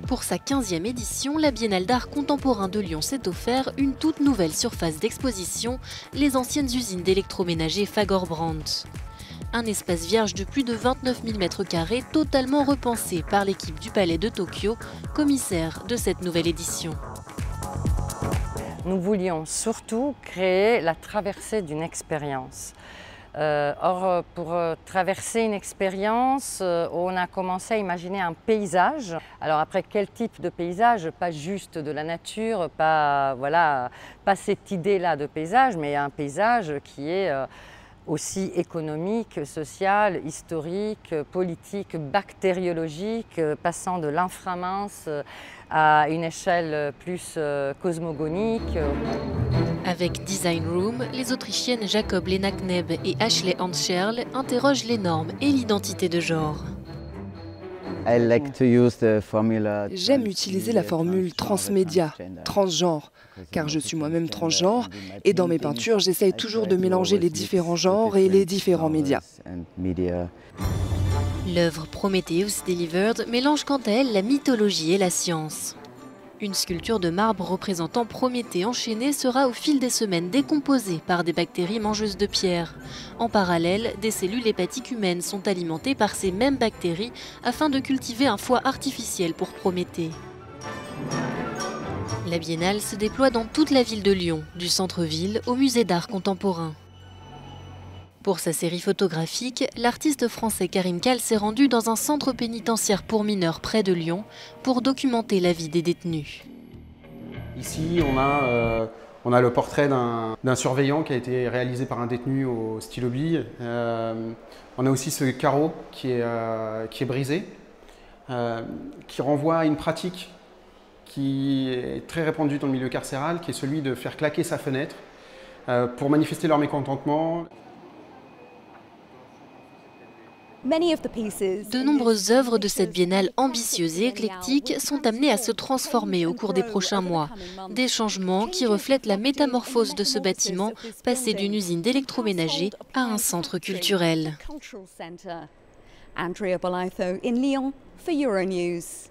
Pour sa 15e édition, la Biennale d'art contemporain de Lyon s'est offert une toute nouvelle surface d'exposition, les anciennes usines d'électroménager Fager-Brandt. Un espace vierge de plus de 29 000 m² totalement repensé par l'équipe du Palais de Tokyo, commissaire de cette nouvelle édition. Nous voulions surtout créer la traversée d'une expérience. Or, pour traverser une expérience, on a commencé à imaginer un paysage. Alors après, quel type de paysage? Pas juste de la nature, pas cette idée-là de paysage, mais un paysage qui est aussi économique, social, historique, politique, bactériologique, passant de l'inframince à une échelle plus cosmogonique. Avec Design Room, les Autrichiennes Jacob Lena Kneb et Ashley Hanscherl interrogent les normes et l'identité de genre. J'aime utiliser la formule transmédia, transgenre, car je suis moi-même transgenre et dans mes peintures, j'essaye toujours de mélanger les différents genres et les différents médias. L'œuvre Prometheus Delivered mélange quant à elle la mythologie et la science. Une sculpture de marbre représentant Prométhée enchaîné sera au fil des semaines décomposée par des bactéries mangeuses de pierre. En parallèle, des cellules hépatiques humaines sont alimentées par ces mêmes bactéries afin de cultiver un foie artificiel pour Prométhée. La Biennale se déploie dans toute la ville de Lyon, du centre-ville au musée d'art contemporain. Pour sa série photographique, l'artiste français Karim Kall s'est rendu dans un centre pénitentiaire pour mineurs près de Lyon pour documenter la vie des détenus. Ici, on a le portrait d'un surveillant qui a été réalisé par un détenu au stylo bille. On a aussi ce carreau qui est brisé, qui renvoie à une pratique qui est très répandue dans le milieu carcéral, qui est celui de faire claquer sa fenêtre pour manifester leur mécontentement. De nombreuses œuvres de cette biennale ambitieuse et éclectique sont amenées à se transformer au cours des prochains mois. Des changements qui reflètent la métamorphose de ce bâtiment, passé d'une usine d'électroménager à un centre culturel. Andrea Bolitho in Lyon for Euronews.